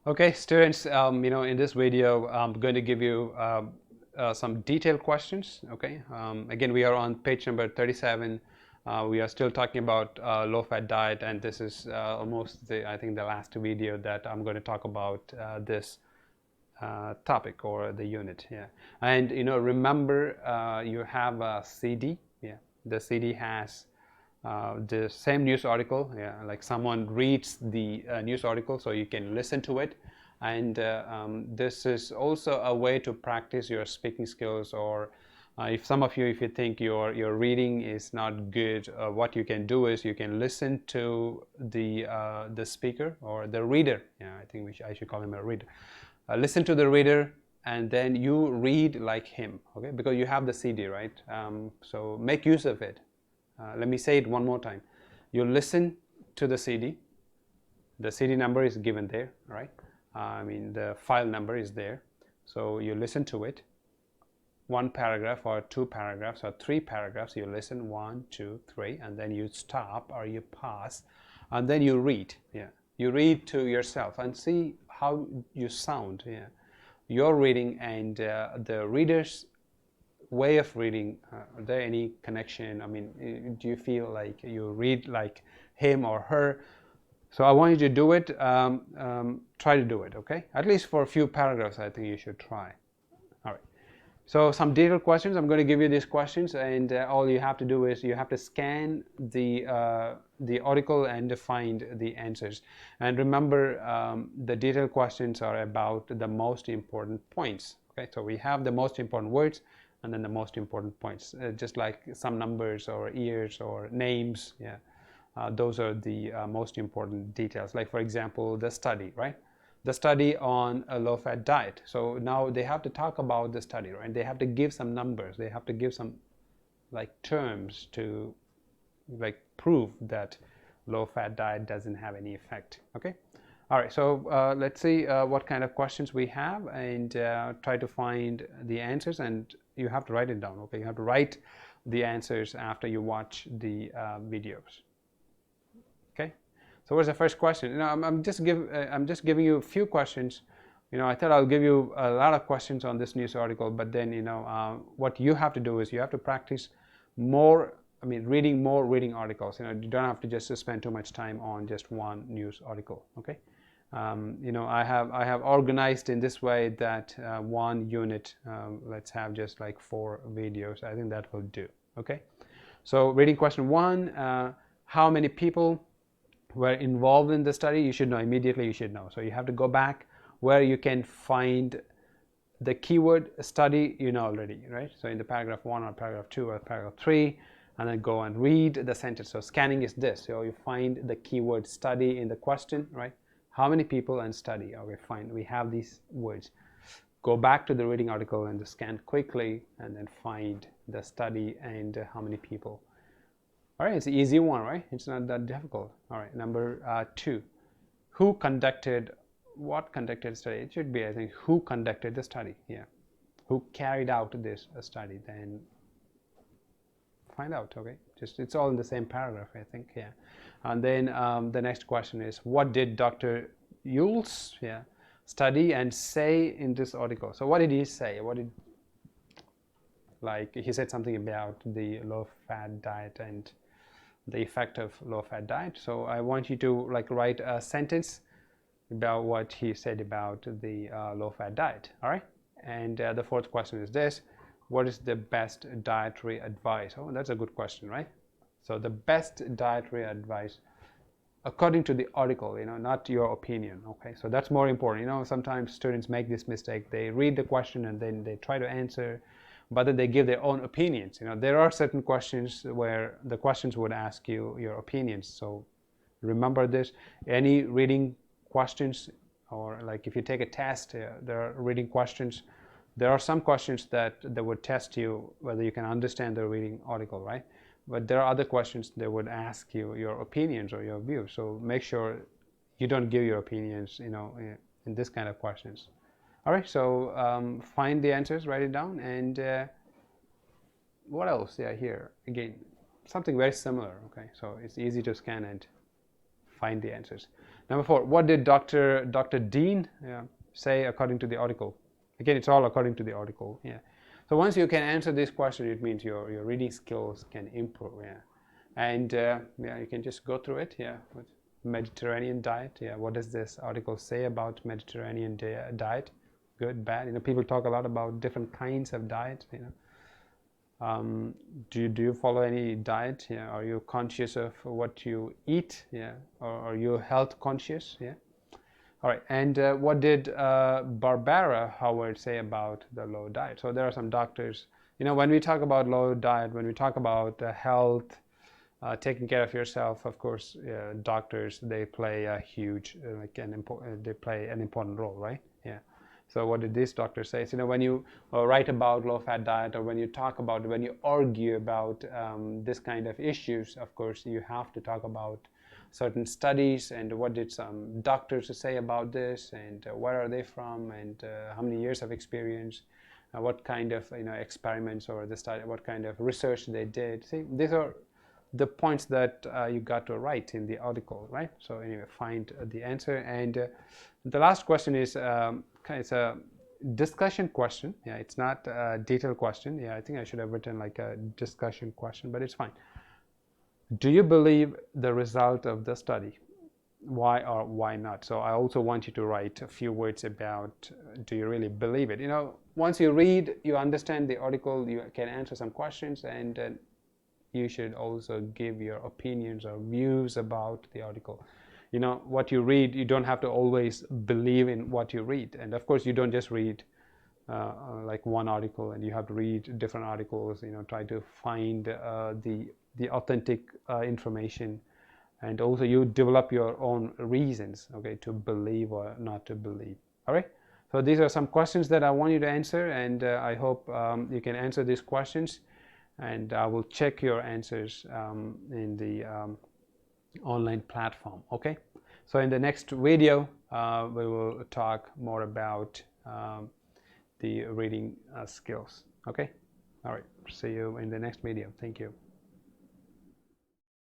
Okay, students, in this video, I'm going to give you some detailed questions. Okay, again, we are on page number 37. We are still talking about low-fat diet, and this is almost I think the last video that I'm going to talk about this topic or the unit. Yeah, and remember, you have a CD. Yeah, the CD has the same news article. Yeah, like someone reads the news article, so you can listen to it. And this is also a way to practice your speaking skills. Or if some of you, if you think your reading is not good, what you can do is you can listen to the speaker or the reader. Yeah, I think I should call him a reader. Listen to the reader, and then you read like him. Okay, because you have the CD, right? So make use of it. Let me say it one more time. You listen to the CD. The CD number is given there, right? The file number is there. So you listen to it. One paragraph or two paragraphs or three paragraphs. You listen, 1, 2, 3, and then you stop or you pause, and then you read. Yeah, you read to yourself and see how you sound. Yeah, your reading and the reader's way of reading, are there any connection? Do you feel like you read like him or her? So I want you to do it. Try to do it, okay? At least for a few paragraphs, I think you should try. All right. So some detailed questions. I'm going to give you these questions, and all you have to do is you have to scan the article and find the answers. And remember, the detailed questions are about the most important points. Okay, so we have the most important words and then the most important points, just like some numbers or years or names. Yeah, those are the most important details. Like for example, the study, right? The study on a low-fat diet. So now they have to talk about the study, right? They have to give some numbers. They have to give some like terms to like prove that low-fat diet doesn't have any effect. Okay. All right. So let's see what kind of questions we have, and try to find the answers. And you have to write it down. Okay. You have to write the answers after you watch the videos. Okay. So what's the first question? I'm just giving you a few questions. I thought I'll give you a lot of questions on this news article, but then what you have to do is you have to practice more. Reading more reading articles. You don't have to just spend too much time on just one news article. Okay. I have organized in this way that one unit. Let's have just like 4 videos. I think that will do. Okay. So reading question 1: how many people were involved in the study? You should know immediately. You should know. So you have to go back where you can find the keyword study. Already, right? So in the paragraph 1 or paragraph 2 or paragraph 3, and then go and read the sentence. So scanning is this. So you find the keyword study in the question, right? How many people and study? Okay, fine. We have these words. Go back to the reading article and scan quickly, and then find the study and how many people. All right, it's an easy one, right? It's not that difficult. All right, number 2. What conducted study? It should be, I think, who conducted the study. Yeah, who carried out this study? Then find out. Okay, it's all in the same paragraph, I think. Yeah, and then the next question is, what did Dr. Yules study and say in this article? So what did he say? He said something about the low-fat diet and the effect of low-fat diet. So I want you to write a sentence about what he said about the low-fat diet. All right. And the 4th question is this: what is the best dietary advice? Oh, that's a good question, right? So the best dietary advice according to the article, not your opinion. Okay, so that's more important. Sometimes students make this mistake. They read the question and then they try to answer, but then they give their own opinions. There are certain questions where the questions would ask you your opinions. So remember this. Any reading questions, or like if you take a test, there are reading questions. There are some questions that would test you whether you can understand the reading article, right? But there are other questions that would ask you your opinions or your views. So make sure you don't give your opinions, in this kind of questions. All right, so find the answers, write it down, and what else? Yeah, here again, something very similar. Okay, so it's easy to scan and find the answers. Number 4, what did Dr. Dean say according to the article? Again, it's all according to the article. Yeah. So once you can answer this question, it means your reading skills can improve. Yeah. And yeah, you can just go through it. Yeah. Mediterranean diet. Yeah. What does this article say about Mediterranean diet? Good, bad. You know, people talk a lot about different kinds of diet. You know. Do you follow any diet? Yeah. Are you conscious of what you eat? Yeah. Or are you health conscious? Yeah. All right. And what did Barbara Howard say about the low diet? So there are some doctors. You know, when we talk about low diet, when we talk about health, taking care of yourself, of course, doctors, they play a huge, they play an important role, right? Yeah. So what did this doctor say? So, you know, when you write about low-fat diet, or when you talk about, when you argue about this kind of issues, of course, you have to talk about certain studies and what did some doctors say about this, and where are they from, and how many years of experience, what kind of experiments or the study, what kind of research they did. See, these are the points that you got to write in the article, right? So anyway, find the answer. And the last question is it's a discussion question. Yeah, it's not a detailed question. Yeah, I think I should have written like a discussion question, but it's fine. Do you believe the result of the study? Why or why not? So I also want you to write a few words about do you really believe it? You know, once you read, you understand the article, you can answer some questions, and you should also give your opinions or views about the article. You know, what you read, you don't have to always believe in what you read. And of course, you don't just read like one article, and you have to read different articles, you know, try to find the authentic information. And also you develop your own reasons, okay, to believe or not to believe. All right. So these are some questions that I want you to answer, and I hope you can answer these questions. And I will check your answers in the online platform. Okay. So in the next video, we will talk more about the reading skills. Okay. All right. See you in the next video. Thank you.